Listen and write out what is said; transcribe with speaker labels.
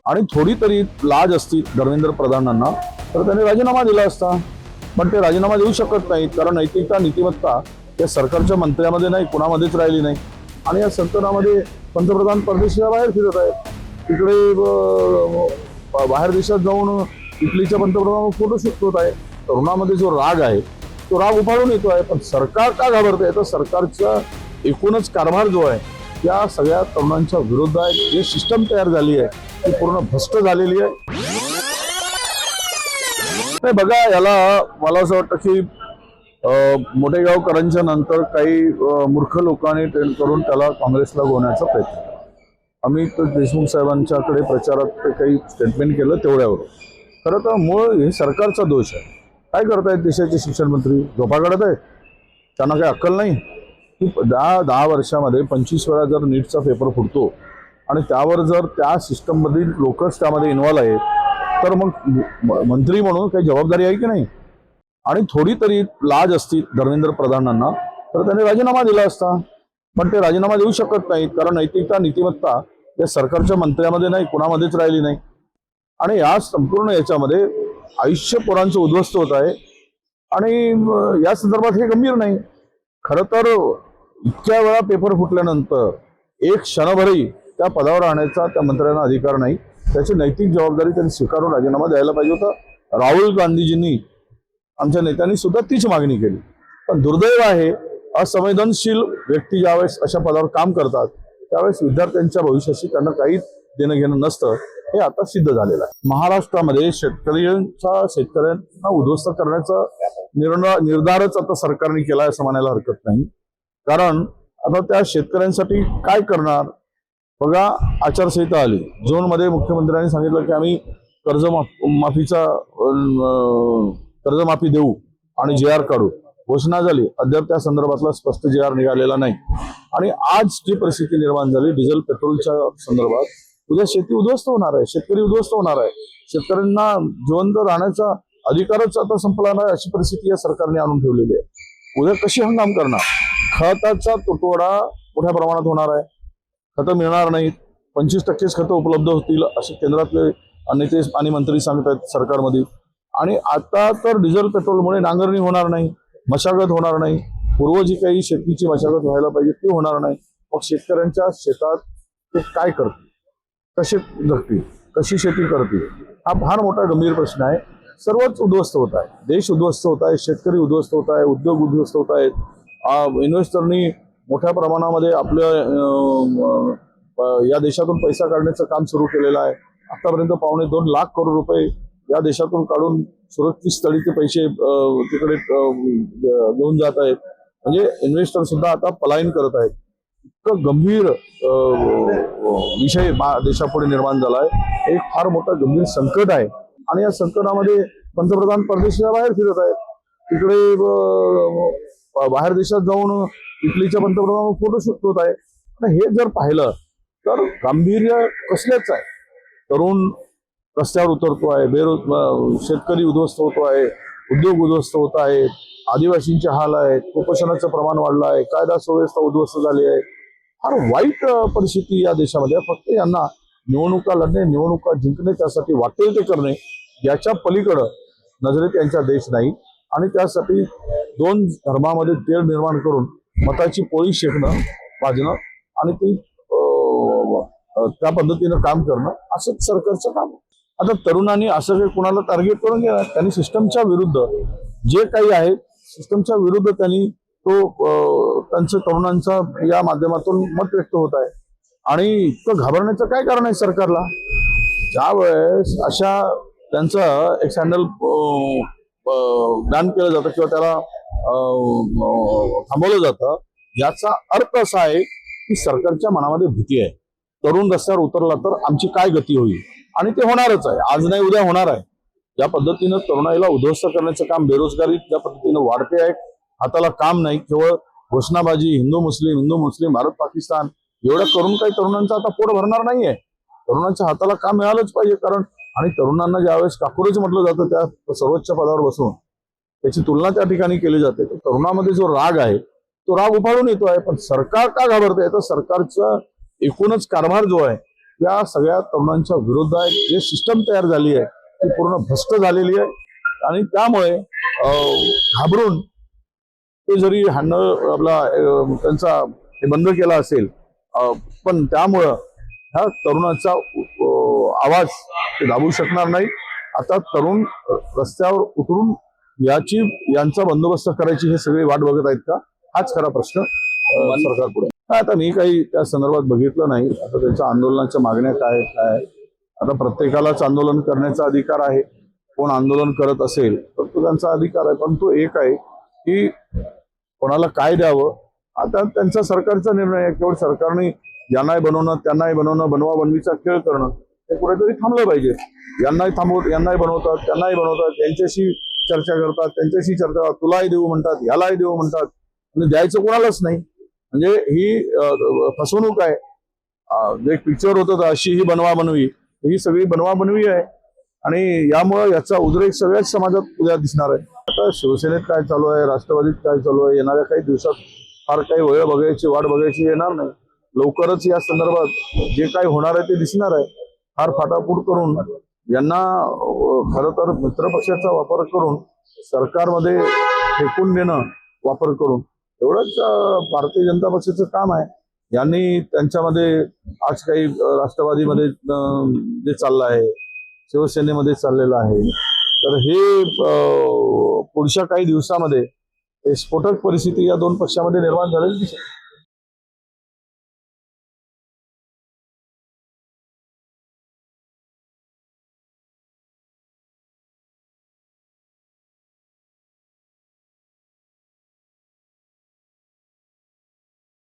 Speaker 1: आणि थोडी तरी लाज असती धर्मेंद्र प्रधानांना तर त्यांनी राजीनामा दिला असता. पण ते राजीनामा देऊ शकत नाहीत कारण नैतिकता नीतिमत्ता या सरकारच्या मंत्र्यामध्ये नाही, कुणामध्येच राहिली नाही. आणि या सरकारामध्ये पंतप्रधान परदेशाच्या बाहेर फिरत आहेत. तिकडे बाहेर देशात जाऊन इटलीच्या पंतप्रधान फोटोशूट होत आहे. तरुणामध्ये जो राग आहे तो राग उफाळून येतो आहे. पण सरकार का घाबरतंय तर सरकारचा एकूणच कारभार जो आहे या सगळ्या तरुणांच्या विरोध आहे. जे सिस्टम तयार झाली आहे ती पूर्ण भ्रष्ट झालेली आहे. नाही बघा, याला मला असं वाटतं की मोठेगावकरांच्या नंतर काही मूर्ख लोकांनी ट्रेंड करून त्याला काँग्रेसला गोवण्याचा प्रयत्न केला. अमित देशमुख साहेबांच्याकडे प्रचारात काही स्टेटमेंट केलं तेवढ्यावर. खरं तर मूळ हे सरकारचा दोष आहे. काय करतायत देशाचे शिक्षण मंत्री? झोपा काढत आहेत. त्यांना काही अक्कल नाही की 10 वर्षामध्ये 25 वेळा जर नीटचा पेपर फुटतो आणि त्यावर जर त्या सिस्टममधील लोकच त्यामध्ये इन्व्हॉल्व आहेत तर मग मंत्री म्हणून काही जबाबदारी आहे की नाही? आणि थोडी तरी लाज असती धर्मेंद्र प्रधानांना तर त्यांनी राजीनामा दिला असता. पण ते राजीनामा देऊ शकत नाहीत कारण नैतिकता नीतिमत्ता या सरकारच्या मंत्र्यामध्ये नाही, कुणामध्येच राहिली नाही. आणि या संपूर्ण याच्यामध्ये आयुष्य पोरांचं उद्ध्वस्त होत आहे. आणि या संदर्भात हे गंभीर नाही. खरं तर इतक्या वेळा पेपर फुटल्यानंतर एक क्षणभरही त्या पदावर राहण्याचा त्या मंत्र्यांना अधिकार नाही. त्याची नैतिक जबाबदारी त्यांनी स्वीकारून राजीनामा द्यायला पाहिजे होता. राहुल गांधीजींनी, आमच्या नेत्यांनी सुद्धा तीच मागणी केली. पण दुर्दैव आहे, असंवेदनशील व्यक्ती ज्यावेळेस अशा पदावर काम करतात त्यावेळेस विद्यार्थ्यांच्या भविष्याशी त्यांना काहीच देणं घेणं नसतं. हे आता सिद्ध झालेलं आहे. महाराष्ट्रामध्ये शेतकऱ्यांना उद्ध्वस्त करण्याचा निर्धारच आता सरकारने केला असं म्हणायला हरकत नाही. कारण आता त्या शेतकऱ्यांसाठी काय करणार? बघा, आचारसंहिता आली. जूनमध्ये मुख्यमंत्र्यांनी सांगितलं की आम्ही कर्जमाफी देऊ आणि JR काढू. घोषणा झाली, अद्याप त्या संदर्भातला स्पष्ट JR निघालेला नाही. आणि आज जी परिस्थिती निर्माण झाली डिझेल पेट्रोलच्या संदर्भात, उद्या शेती उद्ध्वस्त होणार आहे, शेतकरी उद्ध्वस्त होणार आहे. शेतकऱ्यांना जिवंत राहण्याचा अधिकारच आता संपला नाही अशी परिस्थिती या सरकारने आणून ठेवलेली आहे. उद्या कशी हंगाम करणार? खताचा तुटवडा मोठ्या प्रमाणात होणार आहे. खतं मिळणार नाहीत. 25% खतं उपलब्ध होतील असे केंद्रातले नेते आणि मंत्री सांगतात सरकारमध्ये. आणि आता तर डिझेल पेट्रोलमुळे नांगरणी होणार नाही, मशागत होणार नाही. पूर्व जी काही शेतीची मशागत व्हायला पाहिजे ती होणार नाही. मग शेतकऱ्यांच्या शेतात ते काय करतील, कसे जगतील, कशी शेती करतील? हा फार मोठा गंभीर प्रश्न आहे. सर्वच उद्ध्वस्त होत आहे. देश उद्ध्वस्त होत आहे, शेतकरी उद्ध्वस्त होत आहे, उद्योग उद्ध्वस्त होत आहेत. इन्व्हेस्टरनी मोठ्या प्रमाणामध्ये आपल्या या देशातून पैसा काढण्याचं काम सुरू केलेलं आहे. आतापर्यंत 2.25 लाख करोड रुपये या देशातून काढून सुरक्षित स्थळी ते पैसे तिकडे घेऊन जात आहेत. म्हणजे इन्व्हेस्टर सुद्धा आता पलायन करत आहेत. इतकं गंभीर विषय देशापुढे निर्माण झाला आहे. एक फार मोठं गंभीर संकट आहे. आणि या संकटामध्ये पंतप्रधान परदेशाच्या बाहेर फिरत आहेत. तिकडे बाहेर देशात जाऊन इटलीच्या पंतप्रधान फोटोशूट होत आहे. हे जर पाहिलं तर गांभीर्य कसलेच आहे. तरुण रस्त्यावर उतरतो आहे, शेतकरी उद्ध्वस्त होतो आहे, उद्योग उद्ध्वस्त होत आहेत, आदिवासींचे हाल आहेत, कुपोषणाचं प्रमाण वाढलं आहे, कायदा सुव्यवस्था उद्ध्वस्त झाली आहे. फार वाईट परिस्थिती या देशामध्ये. फक्त यांना निवडणुका लढणे, निवडणुका जिंकणे, त्यासाठी वाटेल ते करणे, याच्या पलीकडं नजरेत यांचा देश नाही. आणि त्यासाठी 2 धर्मामध्ये तेढ निर्माण करून मताची पोळी शेकणं, वाजणं आणि ती त्या पद्धतीनं काम करणं असंच सरकारचं काम. आता तरुणांनी असं काही कुणाला टार्गेट करून घ्या. त्यांनी सिस्टमच्या विरुद्ध जे काही आहे सिस्टमच्या विरुद्ध त्यांनी त्यांचं तरुणांचा या माध्यमातून मत व्यक्त होत आहे. आणि इतकं घाबरण्याचं काय कारण आहे सरकारला? ज्यावेळेस अशा त्यांचं एक सँडल बॅन केलं जातं किंवा त्याला थांबवलं जातं, याचा अर्थ असा आहे की सरकारच्या मनामध्ये भीती आहे. तरुण रस्त्यावर उतरला तर आमची काय गती होईल? आणि ते होणारच आहे. आज नाही उद्या होणार आहे. ज्या पद्धतीनं तरुणाईला उद्ध्वस्त करण्याचं काम, बेरोजगारी ज्या पद्धतीनं वाढते आहे, हाताला काम नाही, केवळ घोषणाबाजी, हिंदू मुस्लिम, भारत पाकिस्तान, एवढं करून काही तरुणांचं आता पोट भरणार नाहीये. तरुणांच्या हाताला काम मिळालंच पाहिजे. कारण आणि तरुणांना ज्यावेळेस काकुरच म्हटलं जातं त्या सर्वोच्च पदावर बसून त्याची तुलना त्या ठिकाणी केली जाते. तर तरुणामध्ये जो राग आहे तो राग उफाळून येतो आहे. पण सरकार का घाबरतंय तर सरकारचा एकूणच कारभार जो आहे त्या सगळ्या तरुणांच्या विरोधात जे सिस्टम तयार झाली आहे ती पूर्ण भ्रष्ट झालेली आहे आणि त्यामुळे घाबरून ते जरी आपला त्यांचा हे बंद केला असेल पण त्यामुळं ह्या तरुणाचा आवाज ते दाबू शकणार नाही. आता तरुण रस्त्यावर उतरून यांचा बंदोबस्त करायची हे सगळे वाट बघत आहेत का, हाच खरा प्रश्न सरकारपुढे. आता मी काही त्या संदर्भात बघितलं नाही. आता त्यांच्या आंदोलनाच्या मागण्या काय आता प्रत्येकालाच आंदोलन करण्याचा अधिकार आहे. कोण आंदोलन करत असेल तर तो त्यांचा अधिकार आहे, पण तो एक आहे की कोणाला काय द्यावं आता त्यांचा सरकारचा निर्णय आहे. केवळ सरकारने यांनाही बनवणं त्यांनाही बनवणं बनवा बनवीचा खेळ करणं हे कुठेतरी थांबलं पाहिजे. यांनाही बनवतात त्यांनाही बनवतात, यांच्याशी चर्चा करतात त्यांच्याशी चर्चा, तुलाही देऊ म्हणतात यालाही देऊ म्हणतात आणि द्यायचं कोणालाच नाही. म्हणजे ही फसवणूक आहे. जे एक पिक्चर होतं तर अशी ही बनवा बनवी, ही सगळी बनवा बनवी आहे आणि यामुळे याचा उद्रेक सगळ्याच समाजात उद्या दिसणार आहे. आता शिवसेनेत काय चालू आहे, राष्ट्रवादीत काय चालू आहे, येणाऱ्या काही दिवसात फार काही वाट बघायची येणार नाही. लवकरच या संदर्भात जे काही होणार आहे ते दिसणार आहे. फार फाटाफूट करून यांना खरं तर मित्रपक्षाचा वापर करून सरकारमध्ये फेकून देणं वापर करून एवढंच भारतीय जनता पक्षाचं काम आहे. यांनी त्यांच्यामध्ये आज काही राष्ट्रवादीमध्ये जे चाललं आहे, शिवसेनेमध्ये चाललेलं आहे, तर हे पुढच्या काही दिवसामध्ये स्फोटक परिस्थिती या दोन पक्षामध्ये निर्माण झालेली दिसेल.